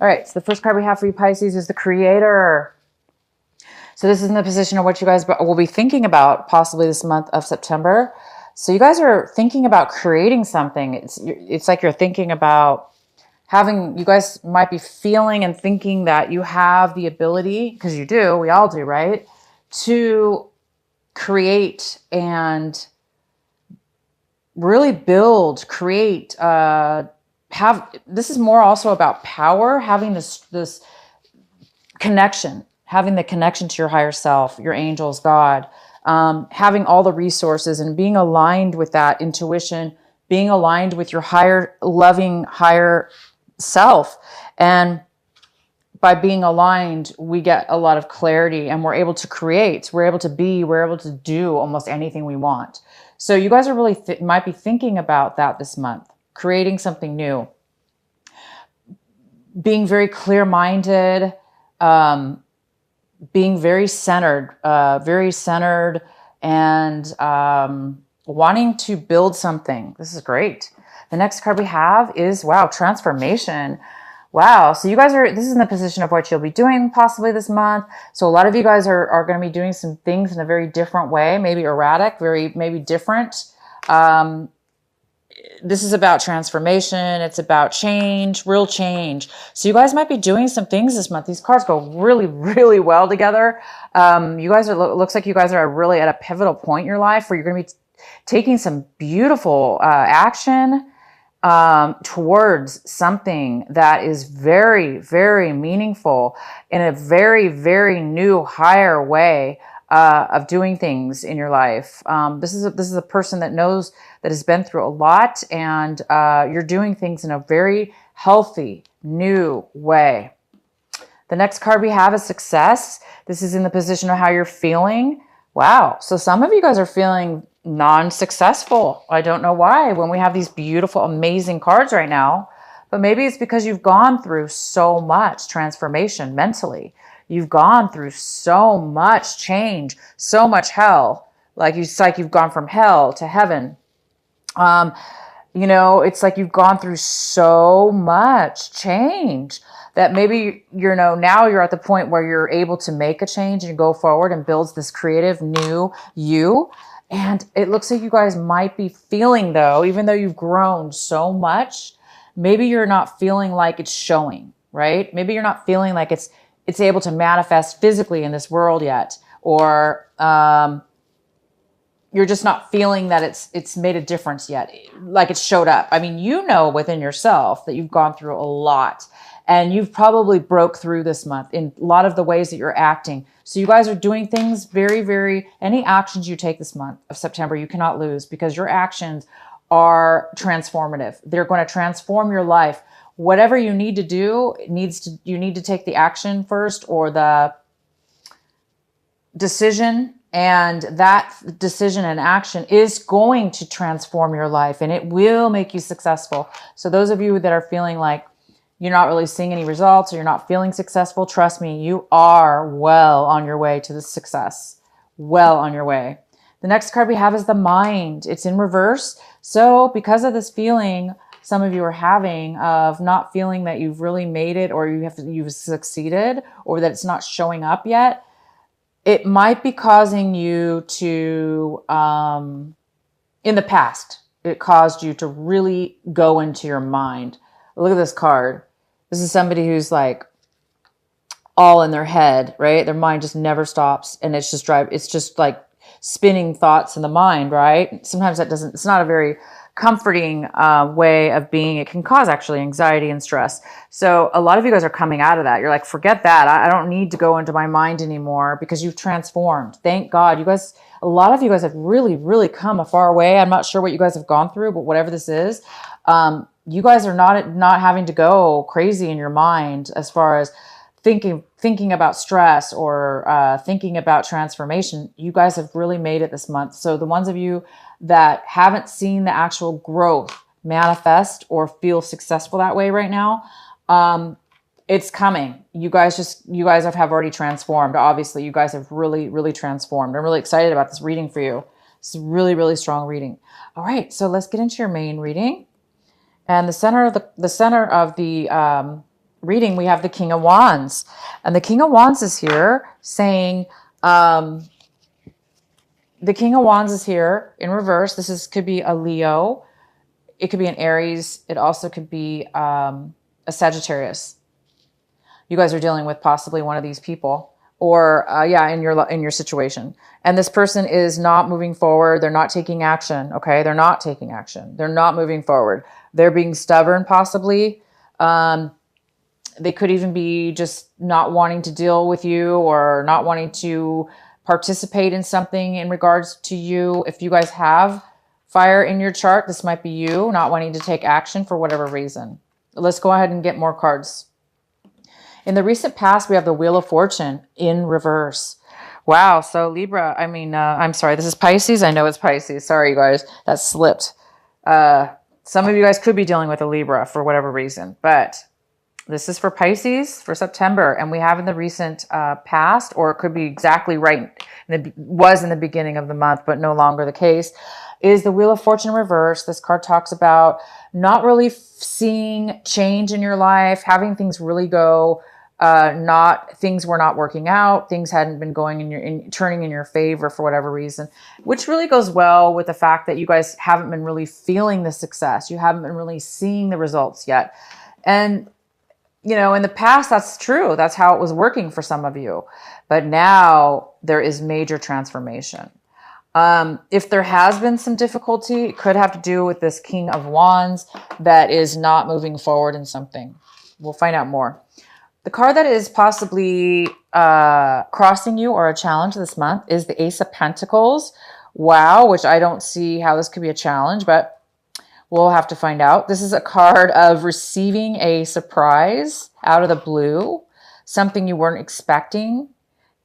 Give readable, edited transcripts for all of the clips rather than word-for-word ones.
All right, so the first card we have for you, Pisces, is the Creator. So this is in the position of what you guys will be thinking about possibly this month of September. So you guys are thinking about creating something. It's like you're thinking about you guys might be feeling and thinking that you have the ability, because you do, we all do, right? To create and really build, create, this is more also about power, having this connection, having the connection to your higher self, your angels, God, having all the resources and being aligned with that intuition, being aligned with your higher, loving, higher self. And by being aligned, we get a lot of clarity and we're able to create, we're able to be, we're able to do almost anything we want. So you guys are really might be thinking about that this month, creating something new, being very clear-minded, being very centered and wanting to build something. This is great. The next card we have is, wow, transformation. Wow. So you guys this is in the position of what you'll be doing possibly this month. So a lot of you guys are going to be doing some things in a very different way, maybe erratic, maybe different. This is about transformation. It's about change, real change. So you guys might be doing some things this month. These cards go really, really well together. You guys looks like you guys are really at a pivotal point in your life where you're going to be taking some beautiful action towards something that is very, very meaningful in a very, very new, higher way of doing things in your life. This is a person that knows, that has been through a lot, and you're doing things in a very healthy, new way. The next card we have is success. This is in the position of how you're feeling. Wow. So some of you guys are feeling non-successful. I don't know why when we have these beautiful, amazing cards right now, but maybe it's because you've gone through so much transformation mentally. You've gone through so much change, so much hell. It's like you've gone from hell to heaven. It's like you've gone through so much change that maybe, now you're at the point where you're able to make a change and go forward and build this creative new you. And it looks like you guys might be feeling, though, even though you've grown so much, maybe you're not feeling like it's showing, right? Maybe you're not feeling like it's able to manifest physically in this world yet, or you're just not feeling that it's made a difference yet, like it's showed up. I mean, within yourself that you've gone through a lot, and you've probably broke through this month in a lot of the ways that you're acting. So you guys are doing things very, very, any actions you take this month of September, you cannot lose, because your actions are transformative. They're going to transform your life. Whatever you need to do, you need to take the action first, or the decision, and that decision and action is going to transform your life, and it will make you successful. So those of you that are feeling like you're not really seeing any results, or you're not feeling successful, trust me, you are well on your way to the success. Well on your way. The next card we have is the mind. It's in reverse. So because of this feeling some of you are having of not feeling that you've really made it, or you've succeeded, or that it's not showing up yet, it might be causing you to, in the past, it caused you to really go into your mind. Look at this card. This is somebody who's like all in their head, right? Their mind just never stops, and it's just like spinning thoughts in the mind, right? Sometimes it's not a very comforting way of being. It can cause actually anxiety and stress. So a lot of you guys are coming out of that. You're like, forget that. I don't need to go into my mind anymore, because you've transformed. Thank God. A lot of you guys have really, really come a far way. I'm not sure what you guys have gone through, but whatever this is, you guys are not having to go crazy in your mind as far as thinking about stress or thinking about transformation. You guys have really made it this month. So the ones of you that haven't seen the actual growth manifest or feel successful that way right now, it's coming. You guys have already transformed. Obviously, you guys have really, really transformed. I'm really excited about this reading for you. It's a really, really strong reading. All right, so let's get into your main reading. And the center of the reading, we have the King of Wands. And the King of Wands is here saying, the King of Wands is here in reverse. Could be a Leo. It could be an Aries. It also could be a Sagittarius. You guys are dealing with possibly one of these people, or in your situation. And this person is not moving forward. They're not taking action. Okay, they're not taking action. They're not moving forward. They're being stubborn, possibly. They could even be just not wanting to deal with you, or not wanting to participate in something in regards to you. If you guys have fire in your chart, this might be you not wanting to take action for whatever reason. Let's go ahead and get more cards. In the recent past, we have the Wheel of Fortune in reverse. Wow. So Libra, I'm sorry, this is Pisces. I know it's Pisces. Sorry, you guys, that slipped. Some of you guys could be dealing with a Libra for whatever reason, but this is for Pisces for September. And we have in the recent past, or it could be exactly right, was in the beginning of the month, but no longer the case, is the Wheel of Fortune reverse. This card talks about not really seeing change in your life, having things really go, things were not working out, things hadn't been going turning in your favor for whatever reason, which really goes well with the fact that you guys haven't been really feeling the success. You haven't been really seeing the results yet. And in the past, that's true. That's how it was working for some of you. But now there is major transformation. If there has been some difficulty, it could have to do with this King of Wands that is not moving forward in something. We'll find out more. The card that is possibly crossing you or a challenge this month is the Ace of Pentacles. Wow, which I don't see how this could be a challenge, but we'll have to find out. This is a card of receiving a surprise out of the blue, something you weren't expecting.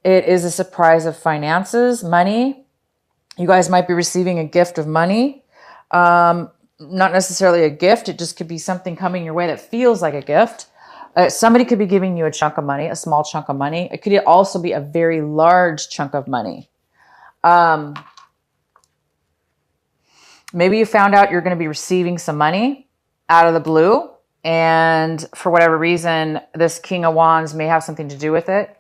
It is a surprise of finances, money. You guys might be receiving a gift of money. Not necessarily a gift. It just could be something coming your way that feels like a gift. Somebody could be giving you a chunk of money, a small chunk of money. It could also be a very large chunk of money. Maybe you found out you're going to be receiving some money out of the blue. And for whatever reason, this King of Wands may have something to do with it.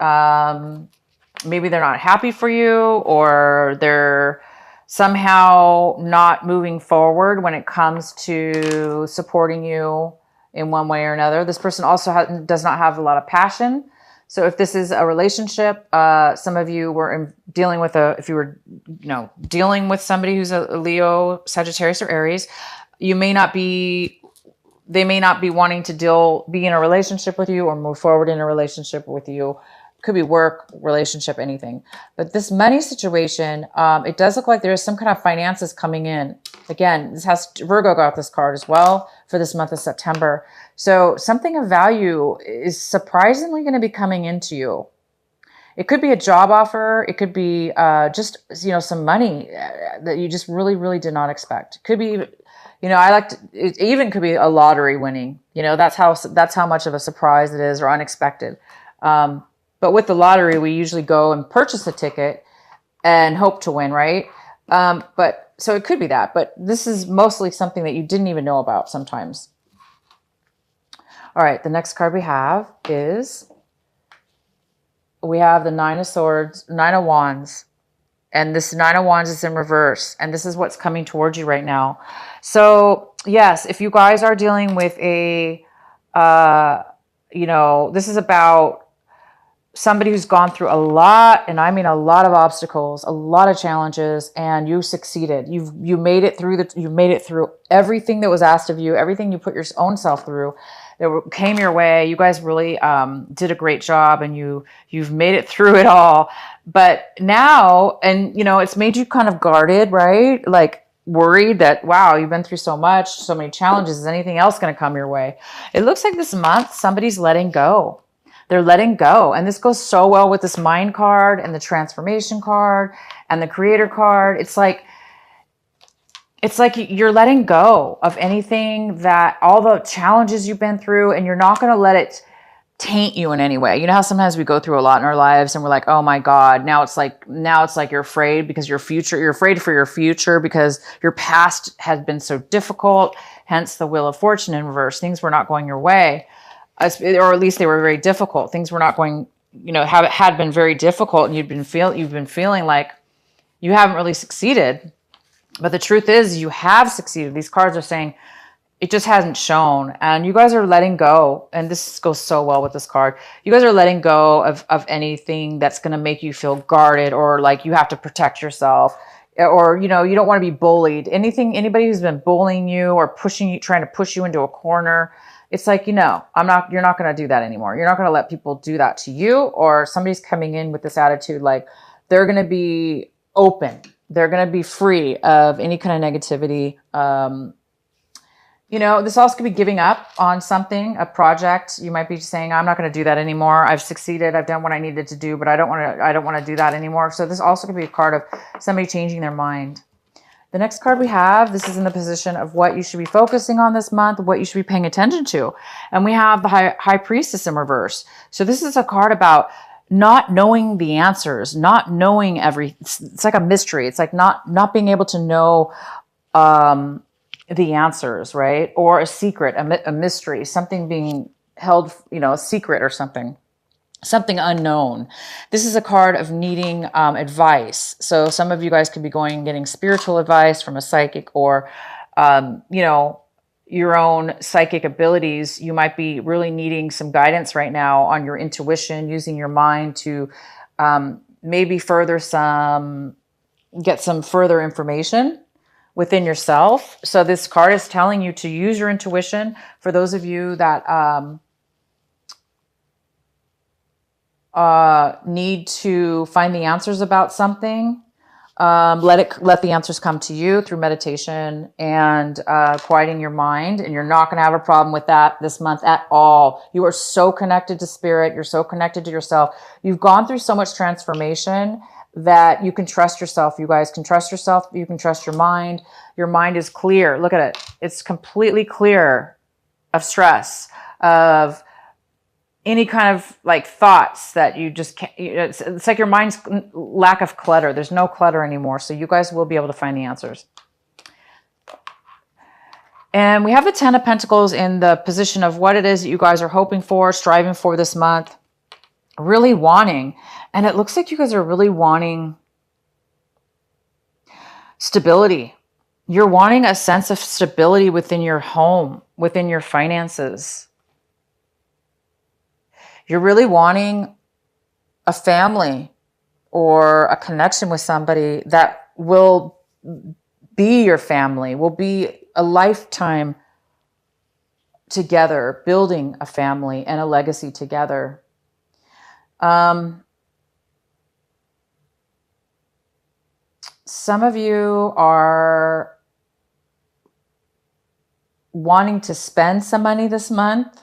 Maybe they're not happy for you, or they're somehow not moving forward when it comes to supporting you in one way or another. This person also does not have a lot of passion. So if this is a relationship, some of you were dealing with dealing with somebody who's a Leo, Sagittarius, or Aries, they may not be wanting to be in a relationship with you or move forward in a relationship with you. Could be work, relationship, anything. But this money situation, it does look like there is some kind of finances coming in. Again, Virgo got this card as well for this month of September. So something of value is surprisingly going to be coming into you. It could be a job offer. It could be just some money that you just really, really did not expect. It could be, it even could be a lottery winning. That's how much of a surprise it is, or unexpected. But with the lottery, we usually go and purchase a ticket and hope to win, right? So it could be that, but this is mostly something that you didn't even know about sometimes. All right, the next card we have the Nine of Swords, Nine of Wands. And this Nine of Wands is in reverse. And this is what's coming towards you right now. So yes, if you guys are dealing with this is about somebody who's gone through a lot, and I mean a lot of obstacles, a lot of challenges, and you succeeded. You made it through everything that was asked of you, everything you put your own self through that came your way. You guys really did a great job, and you've made it through it all. But now, and it's made you kind of guarded, right? Like worried that, wow, you've been through so much, so many challenges. Is anything else going to come your way? It looks like this month somebody's letting go. They're letting go. And this goes so well with this Mind card and the Transformation card and the Creator card. It's like you're letting go of anything, that all the challenges you've been through, and you're not going to let it taint you in any way. You know how sometimes we go through a lot in our lives and we're like, oh my God, now it's like you're afraid because you're afraid for your future because your past has been so difficult, hence the Wheel of Fortune in reverse. Things were not going your way. or at least they were very difficult. Things were not going, had been very difficult, and you've been feeling like you haven't really succeeded. But the truth is you have succeeded. These cards are saying it just hasn't shown, and you guys are letting go. And this goes so well with this card. You guys are letting go of anything that's going to make you feel guarded, or like you have to protect yourself, or, you don't want to be bullied. Anybody who's been bullying you or pushing you, trying to push you into a corner, it's like, you're not going to do that anymore. You're not going to let people do that to you, or somebody's coming in with this attitude, like they're going to be open. They're going to be free of any kind of negativity. This also could be giving up on something, a project. You might be saying, I'm not going to do that anymore. I've succeeded. I've done what I needed to do, but I don't want to do that anymore. So this also could be a card of somebody changing their mind. The next card we have, this is in the position of what you should be focusing on this month, what you should be paying attention to. And we have the High Priestess in reverse. So this is a card about not knowing the answers, not knowing it's like a mystery. It's like not being able to know the answers, right? Or a secret, a mystery, something being held, a secret or something unknown. This is a card of needing advice. So some of you guys could be getting spiritual advice from a psychic, or, your own psychic abilities. You might be really needing some guidance right now on your intuition, using your mind to maybe get some further information within yourself. So this card is telling you to use your intuition. For those of you that need to find the answers about something, let the answers come to you through meditation and quieting your mind. And you're not going to have a problem with that this month at all. You are so connected to spirit. You're so connected to yourself. You've gone through so much transformation that you can trust yourself. You guys can trust yourself. You can trust your mind. Your mind is clear. Look at it. It's completely clear of stress, of any kind of like thoughts that you just can't. It's like your mind's lack of clutter. There's no clutter anymore. So you guys will be able to find the answers. And we have the 10 of Pentacles in the position of what it is that you guys are hoping for, striving for this month, really wanting. And it looks like you guys are really wanting stability. You're wanting a sense of stability within your home, within your finances. You're really wanting a family or a connection with somebody that will be your family, will be a lifetime together, building a family and a legacy together. Some of you are wanting to spend some money this month.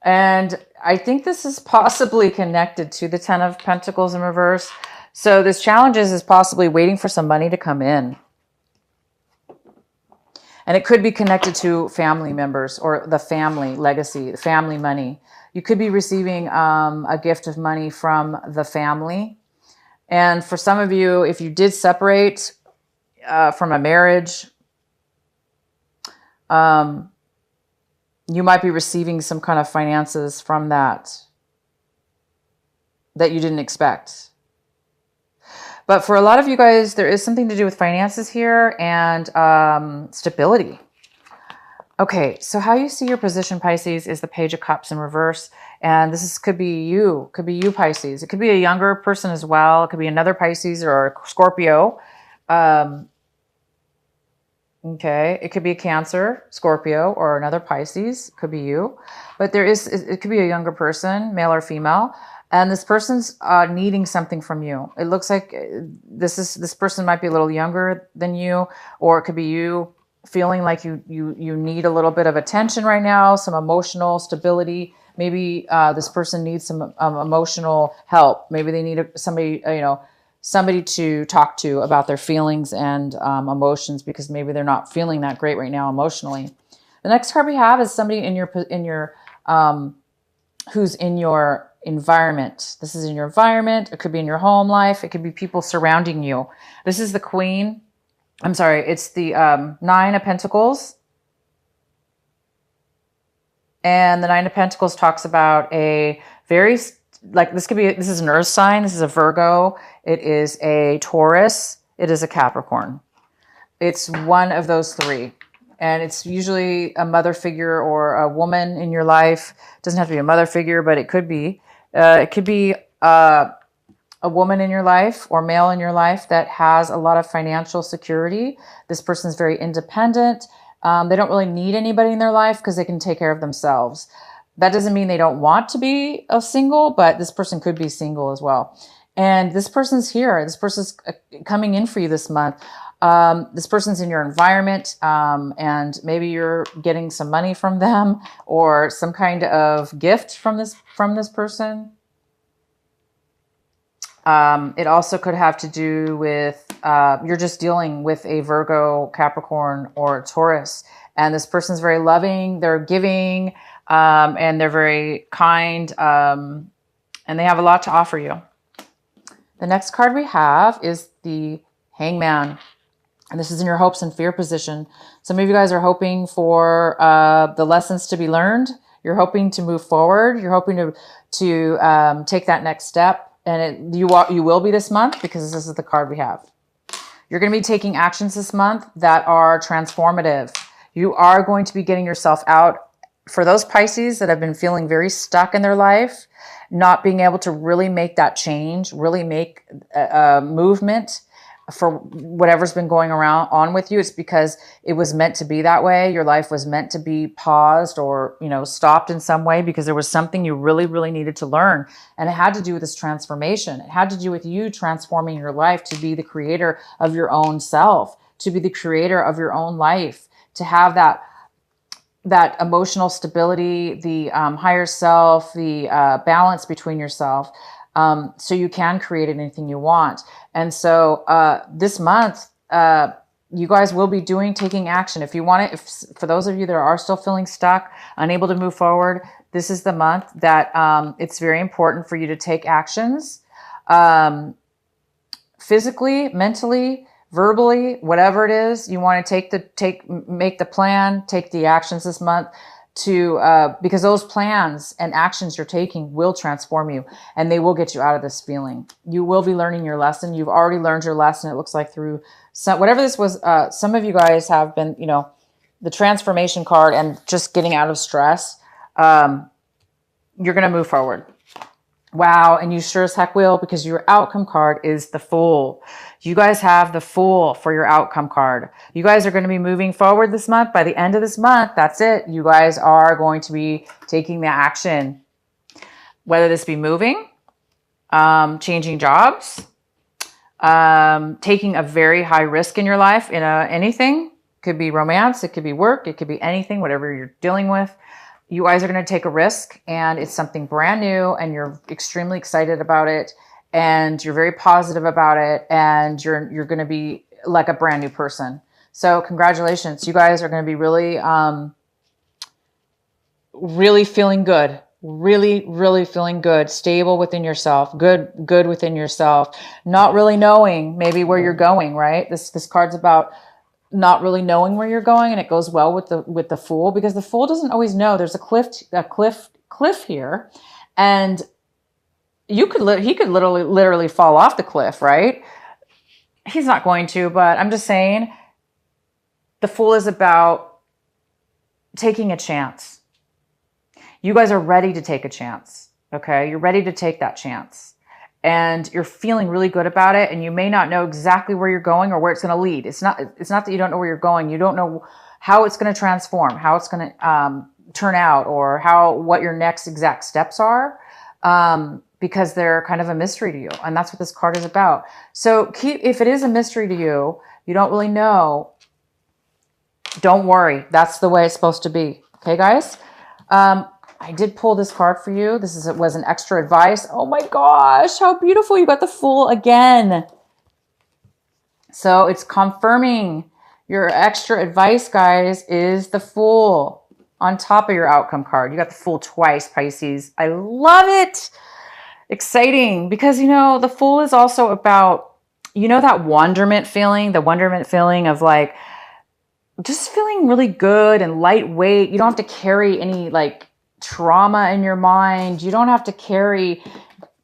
And I think this is possibly connected to the 10 of Pentacles in reverse. So this challenge is possibly waiting for some money to come in. And it could be connected to family members or the family legacy, the family money. You could be receiving a gift of money from the family. And for some of you, if you did separate from a marriage, you might be receiving some kind of finances from that you didn't expect. But for a lot of you guys, there is something to do with finances here and stability. Okay, so how you see your position, Pisces, is the Page of Cups in reverse. And could be you, Pisces. It could be a younger person as well. It could be another Pisces or a Scorpio. Okay, it could be a Cancer, Scorpio, or another Pisces. It could be you. But it could be a younger person, male or female. And this person's needing something from you. It looks like this person might be a little younger than you, or it could be you feeling like you need a little bit of attention right now, some emotional stability. Maybe this person needs some emotional help. Maybe they need somebody to talk to about their feelings and emotions, because maybe they're not feeling that great right now emotionally. The next card we have is somebody in your who's in your environment. This is in your environment. It could be in your home life. It could be people surrounding you. This is the Queen. I'm sorry. It's the 9 of Pentacles. And the Nine of Pentacles talks about a very, like this is an earth sign. This is a Virgo. It is a Taurus. It is a Capricorn. It's one of those three. And it's usually a mother figure or a woman in your life. It doesn't have to be a mother figure, but it could be. It could be a woman in your life or male in your life that has a lot of financial security. This person's very independent. They don't really need anybody in their life because they can take care of themselves. That doesn't mean they don't want to be a single, but this person could be single as well. And this person's here. This person's coming in for you this month. This person's in your environment, and maybe you're getting some money from them or some kind of gift from this person. It also could have to do with, you're just dealing with a Virgo, Capricorn, or Taurus. And this person's very loving, they're giving, and they're very kind, and they have a lot to offer you. The next card we have is the Hangman. And this is in your hopes and fear position. Some of you guys are hoping for the lessons to be learned. You're hoping to move forward. You're hoping to take that next step. And you will be this month because this is the card we have. You're going to be taking actions this month that are transformative. You are going to be getting yourself out. For those Pisces that have been feeling very stuck in their life, not being able to really make that change, really make a movement for whatever's been going on with you, it's because it was meant to be that way. Your life was meant to be paused or, stopped in some way because there was something you really, really needed to learn. And it had to do with this transformation. It had to do with you transforming your life to be the creator of your own self, to be the creator of your own life, to have that emotional stability, the higher self, the balance between yourself. So you can create anything you want. And so this month, you guys will be taking action. If you want it, for those of you that are still feeling stuck, unable to move forward, this is the month that it's very important for you to take actions. Physically, mentally, verbally, whatever it is, you want to make the plan, take the actions this month because those plans and actions you're taking will transform you and they will get you out of this feeling. You will be learning your lesson. You've already learned your lesson. It looks like through whatever this was. Some of you guys have been, the transformation card and just getting out of stress. You're going to move forward. Wow. And you sure as heck will, because your outcome card is the Fool. You guys have the Fool for your outcome card. You guys are going to be moving forward this month. By the end of this month, that's it. You guys are going to be taking the action, whether this be moving, changing jobs, taking a very high risk in your life in anything. Could be romance. It could be work. It could be anything, whatever you're dealing with. You guys are going to take a risk and it's something brand new and you're extremely excited about it and you're very positive about it and you're going to be like a brand new person. So congratulations. You guys are going to be really, really feeling good. Really, really feeling good, stable within yourself, good within yourself, not really knowing maybe where you're going, right? This card's about not really knowing where you're going, and it goes well with the Fool because the Fool doesn't always know. There's a cliff here, and he could literally fall off the cliff, right? He's not going to, but I'm just saying the Fool is about taking a chance. You guys are ready to take a chance, okay? You're ready to take that chance. And you're feeling really good about it, and you may not know exactly where you're going or where it's going to lead. It's not that you don't know where you're going. You don't know how it's going to transform, how it's going to turn out, or what your next exact steps are, because they're kind of a mystery to you. And that's what this card is about. So if it is a mystery to you, you don't really know, don't worry. That's the way it's supposed to be. Okay, guys? I did pull this card for you. This was an extra advice. Oh my gosh, how beautiful. You got the Fool again. So it's confirming your extra advice, guys, is the Fool on top of your outcome card. You got the Fool twice, Pisces. I love it. Exciting because, the Fool is also about, that wonderment feeling, the wonderment feeling of like, just feeling really good and lightweight. You don't have to carry any trauma in your mind. You don't have to carry,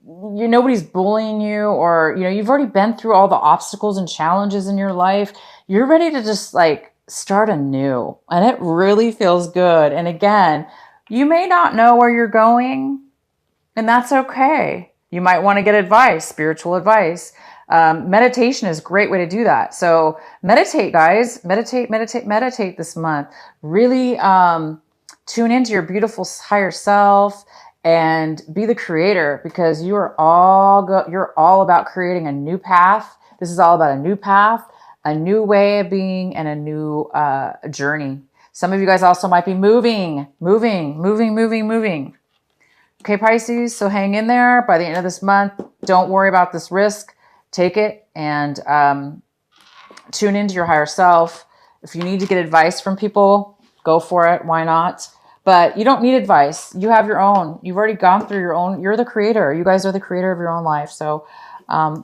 nobody's bullying you, or, you've already been through all the obstacles and challenges in your life. You're ready to just like start anew, and it really feels good. And again, you may not know where you're going, and that's okay. You might want to get advice, spiritual advice. Meditation is a great way to do that. So meditate, guys. Meditate this month. Really tune into your beautiful higher self and be the creator, because you're all about creating a new path. This is all about a new path, a new way of being, and a new journey. Some of you guys also might be moving. Okay, Pisces, so hang in there. By the end of this month, don't worry about this risk. Take it and tune into your higher self. If you need to get advice from people, go for it. Why not? But you don't need advice. You have your own. You've already gone through your own. You're the creator. You guys are the creator of your own life. So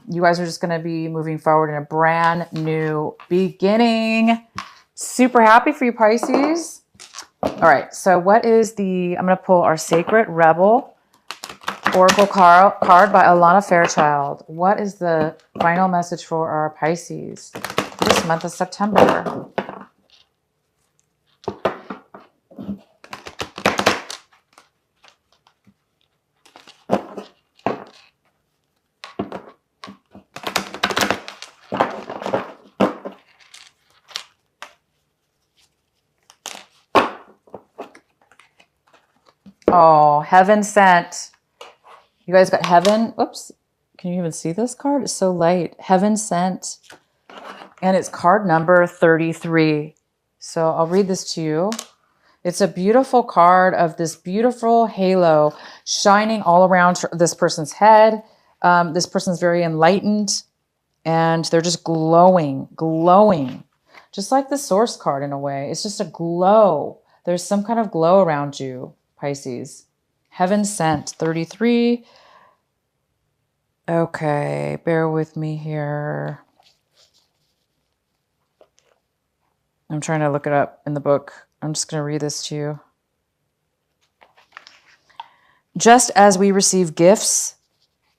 you guys are just going to be moving forward in a brand new beginning. Super happy for you, Pisces. All right, so what is I'm going to pull our Sacred Rebel Oracle card by Alana Fairchild. What is the final message for our Pisces this month of September? Oh, heaven sent. You guys got heaven. Oops. Can you even see this card? It's so light. Heaven sent. And it's card number 33. So I'll read this to you. It's a beautiful card of this beautiful halo shining all around this person's head. This person's very enlightened, and they're just glowing. Just like the Source card in a way. It's just a glow. There's some kind of glow around you, Pisces. Heaven sent, 33. Okay, bear with me here. I'm trying to look it up in the book. I'm just going to read this to you. Just as we receive gifts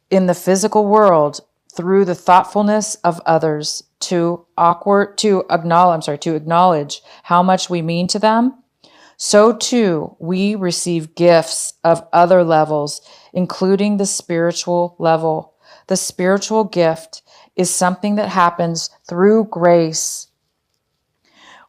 in the physical world through the thoughtfulness of others to acknowledge how much we mean to them, so too we receive gifts of other levels, including the spiritual level. The spiritual gift is something that happens through grace.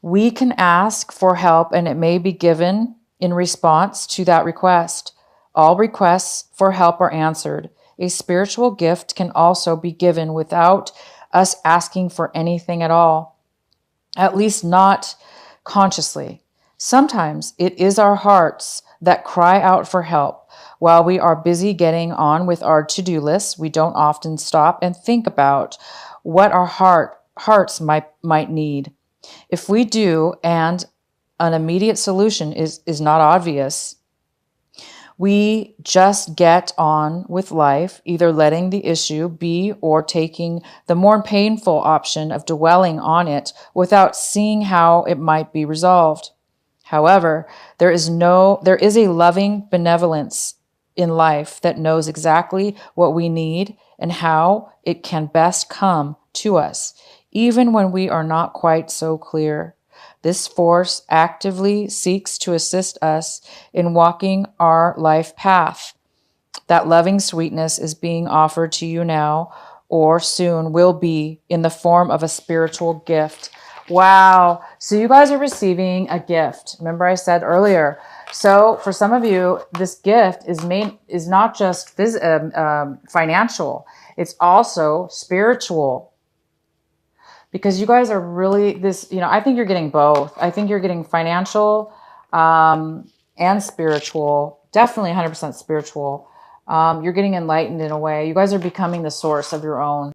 We can ask for help, and it may be given in response to that request. All requests for help are answered. A spiritual gift can also be given without us asking for anything at all, at least not consciously. Sometimes it is our hearts that cry out for help. While we are busy getting on with our to-do lists, we don't often stop and think about what our hearts might need. If we do, and an immediate solution is not obvious, we just get on with life, either letting the issue be or taking the more painful option of dwelling on it without seeing how it might be resolved. However, there is a loving benevolence in life that knows exactly what we need and how it can best come to us, even when we are not quite so clear. This force actively seeks to assist us in walking our life path. That loving sweetness is being offered to you now, or soon will be, in the form of a spiritual gift. Wow. So you guys are receiving a gift. Remember I said earlier. So for some of you, this gift is not just financial. It's also spiritual. Because you guys are really I think you're getting both. I think you're getting financial and spiritual. Definitely 100% spiritual. You're getting enlightened in a way. You guys are becoming the source of your own